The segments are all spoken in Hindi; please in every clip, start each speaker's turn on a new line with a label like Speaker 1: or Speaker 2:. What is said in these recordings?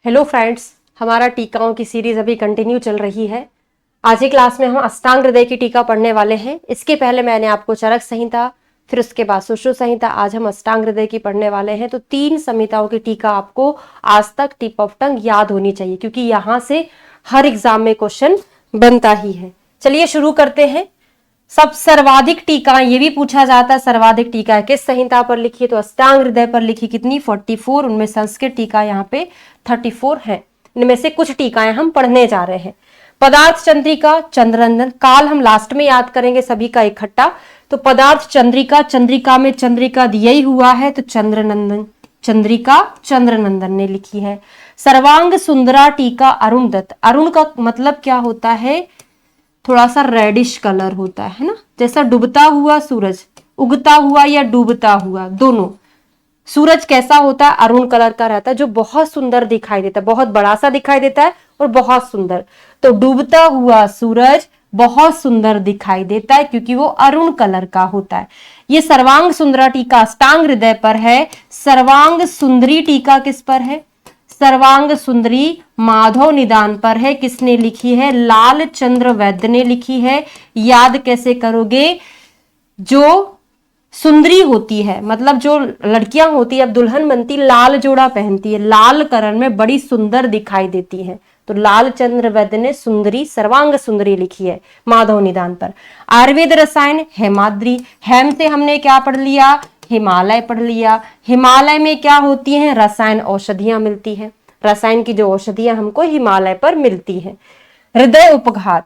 Speaker 1: हेलो फ्रेंड्स, हमारा टीकाओं की सीरीज अभी कंटिन्यू चल रही है। आज की क्लास में हम अष्टांग हृदय की टीका पढ़ने वाले हैं। इसके पहले मैंने आपको चरक संहिता, फिर उसके बाद सुश्रुत संहिता, आज हम अष्टांग हृदय की पढ़ने वाले हैं। तो 3 संहिताओं की टीका आपको आज तक टिप ऑफ टंग याद होनी चाहिए, क्योंकि यहां से हर एग्जाम में क्वेश्चन बनता ही है। चलिए शुरू करते हैं। सब सर्वाधिक टीका, ये भी पूछा जाता है सर्वाधिक टीका किस संहिता पर लिखी है, तो अष्टांग हृदय पर लिखी। कितनी? 44। उनमें संस्कृत टीका यहाँ पे 34 है। इनमें से कुछ टीकाएं हम पढ़ने जा रहे हैं। पदार्थ चंद्रिका, चंद्रनंदन, काल हम लास्ट में याद करेंगे सभी का इकट्ठा। तो पदार्थ चंद्रिका, चंद्रिका में चंद्रिका दिया ही हुआ है, तो चंद्रनंदन, चंद्रिका चंद्रनंदन ने लिखी है। सर्वांग सुंदरा टीका अरुण दत्त। अरुण का मतलब क्या होता है? थोड़ा सा रेडिश कलर होता है ना, जैसा डूबता हुआ सूरज, उगता हुआ या डूबता हुआ, दोनों। सूरज कैसा होता है? अरुण कलर का रहता है, जो बहुत सुंदर दिखाई देता है, बहुत बड़ा सा दिखाई देता है और बहुत सुंदर। तो डूबता हुआ सूरज बहुत सुंदर दिखाई देता है, क्योंकि वो अरुण कलर का होता है। ये सर्वांग सुंदरा टीका अष्टांग हृदय पर है। सर्वांग सुंदरी टीका किस पर है? सर्वांग सुंदरी माधव निदान पर है। किसने लिखी है? लाल चंद्र वैद्य ने लिखी है। याद कैसे करोगे? जो सुंदरी होती है, मतलब जो लड़कियां होती है, अब दुल्हन बनती, लाल जोड़ा पहनती है, लाल कलर में बड़ी सुंदर दिखाई देती है। तो लाल चंद्र वैद्य ने सुंदरी, सर्वांग सुंदरी लिखी है माधव निदान पर। आयुर्वेद रसायन हेमाद्री। हेम से हमने क्या पढ़ लिया? हिमालय पढ़ लिया। हिमालय में क्या होती हैं? रसायन औषधियां मिलती हैं। रसायन की जो औषधियां हमको हिमालय पर मिलती हैं। हृदय उपघात,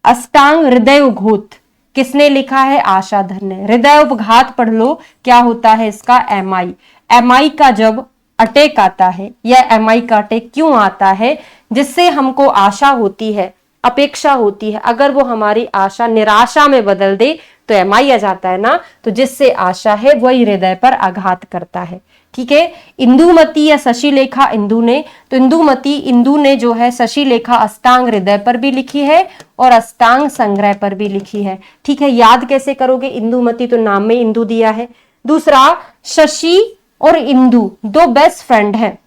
Speaker 1: अष्टांग हृदय उघोत, किसने लिखा है? आशाधर ने। हृदय उपघात पढ़ लो, क्या होता है इसका? एमआई। एमआई का जब अटैक आता है, या एमआई का अटैक क्यों आता है? जिससे हमको आशा होती है, अपेक्षा होती है, अगर वो हमारी आशा निराशा में बदल दे तो एमआई आ जाता है ना। तो जिससे आशा है वही हृदय पर आघात करता है। ठीक है। इंदुमती या शशिलेखा इंदु ने, तो इंदुमती, इंदु ने जो है शशिलेखा अष्टांग हृदय पर भी लिखी है और अष्टांग संग्रह पर भी लिखी है। ठीक है। याद कैसे करोगे? इंदुमती तो नाम में इंदु दिया है। दूसरा, शशि और इंदु दो बेस्ट फ्रेंड हैं।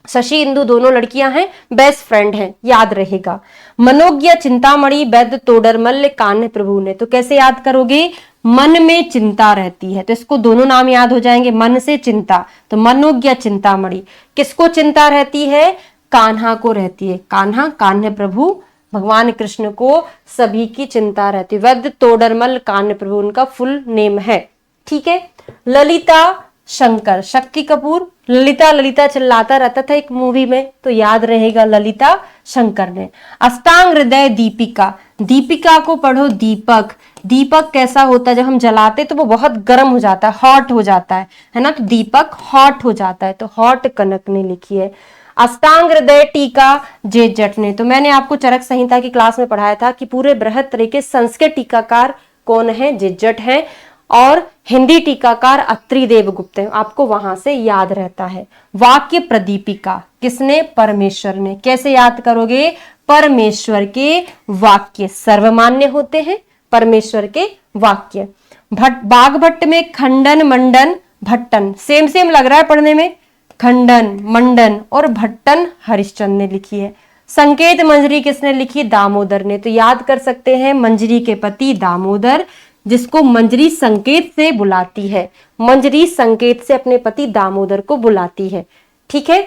Speaker 1: शशि इंदु दोनों लड़कियां हैं, बेस्ट फ्रेंड हैं, याद रहेगा। मनोज्ञ चिंतामणि वैद्य तोडरमल कान्ह प्रभु ने। तो कैसे याद करोगे? मन में चिंता रहती है, तो इसको दोनों नाम याद हो जाएंगे, मन से चिंता। तो मनोज्ञ चिंतामणि, किसको चिंता रहती है? कान्हा को रहती है। कान्हा, कान्ह प्रभु, भगवान कृष्ण को सभी की चिंता रहती है। वैद्य तोडरमल कान्ह प्रभु उनका फुल नेम है। ठीक है। ललिता शंकर, शक्ति कपूर, ललिता ललिता चिल्लाता रहता था एक मूवी में, तो याद रहेगा ललिता शंकर ने। अष्टांग हृदय दीपिका, दीपिका को पढ़ो दीपक। दीपक कैसा होता है? जब हम जलाते तो वो बहुत गर्म हो जाता है, हॉट हो जाता है ना, तो दीपक हॉट हो जाता है, तो हॉट कनक ने लिखी है। अष्टांग हृदय टीका जे जट ने। तो मैंने आपको चरक संहिता की क्लास में पढ़ाया था कि पूरे बृहत तरीके संस्कृत टीकाकार कौन है? जे जट है। और हिंदी टीकाकार अत्रि देवगुप्त है, आपको वहां से याद रहता है। वाक्य प्रदीपिका, किसने? परमेश्वर ने। कैसे याद करोगे? परमेश्वर के वाक्य सर्वमान्य होते हैं, परमेश्वर के वाक्य। बाघ भट्ट में खंडन मंडन भट्टन, सेम सेम लग रहा है पढ़ने में। खंडन, मंडन और भट्टन हरिश्चंद्र ने लिखी है। संकेत मंजरी किसने लिखी? दामोदर ने। तो याद कर सकते हैं मंजरी के पति दामोदर, जिसको मंजरी संकेत से बुलाती है। मंजरी संकेत से अपने पति दामोदर को बुलाती है। ठीक है।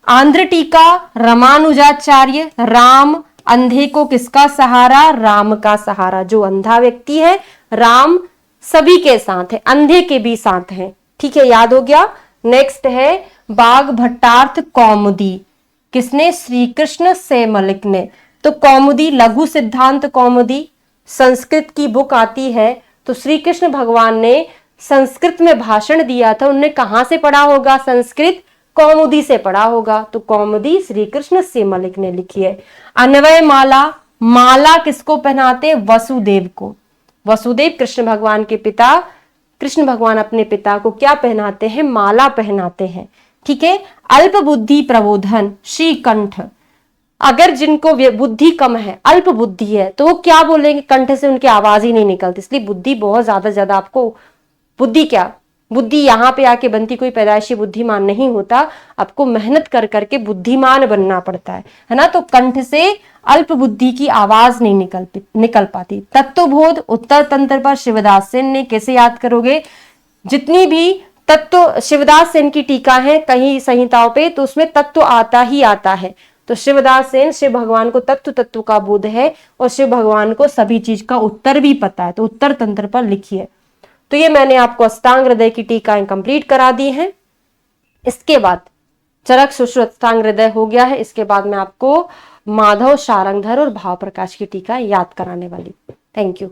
Speaker 1: आंध्र टीका रामानुजाचार्य। राम, अंधे को किसका सहारा? राम का सहारा। जो अंधा व्यक्ति है, राम सभी के साथ है, अंधे के भी साथ है। ठीक है, याद हो गया। नेक्स्ट है बाघ भट्टार्थ कौमुदी, किसने? श्री कृष्ण से मलिक ने। तो कौमुदी, लघु सिद्धांत कौमुदी संस्कृत की बुक आती है। तो श्री कृष्ण भगवान ने संस्कृत में भाषण दिया था, उन्होंने कहां से पढ़ा होगा? संस्कृत कौमुदी से पढ़ा होगा। तो कौमुदी श्री कृष्ण से मलिक ने लिखी है। अन्वय माला, माला किसको पहनाते? वसुदेव को। वसुदेव कृष्ण भगवान के पिता, कृष्ण भगवान अपने पिता को क्या पहनाते हैं? माला पहनाते हैं। ठीक है। अल्प बुद्धि प्रबोधन श्रीकंठ, अगर जिनको बुद्धि कम है, अल्प बुद्धि है, तो वो क्या बोलेंगे? कंठ से उनकी आवाज ही नहीं निकलती, इसलिए बुद्धि बहुत ज्यादा आपको, बुद्धि क्या बुद्धि यहाँ पे आके बनती कोई पैदाइशी बुद्धिमान नहीं होता, आपको मेहनत कर करके बुद्धिमान बनना पड़ता है ना। तो कंठ से अल्प बुद्धि की आवाज नहीं निकल पाती। तत्वबोध उत्तर तंत्र पर शिवदास सेन ने, कैसे याद करोगे, जितनी भी तत्व शिवदास सेन की टीका है कहीं संहिताओं पे, तो उसमें तत्व आता ही आता है। तो शिवदास सेन, शिव भगवान को तत्व का बोध है और शिव भगवान को सभी चीज का उत्तर भी पता है, तो उत्तर तंत्र पर लिखिए। तो ये मैंने आपको अष्टांग हृदय की टीकाएं कंप्लीट करा दी हैं। इसके बाद चरक सुश्रुत अष्टांग हृदय हो गया है। इसके बाद मैं आपको माधव, शारंगधर और भाव प्रकाश की टीका याद कराने वाली। Thank you.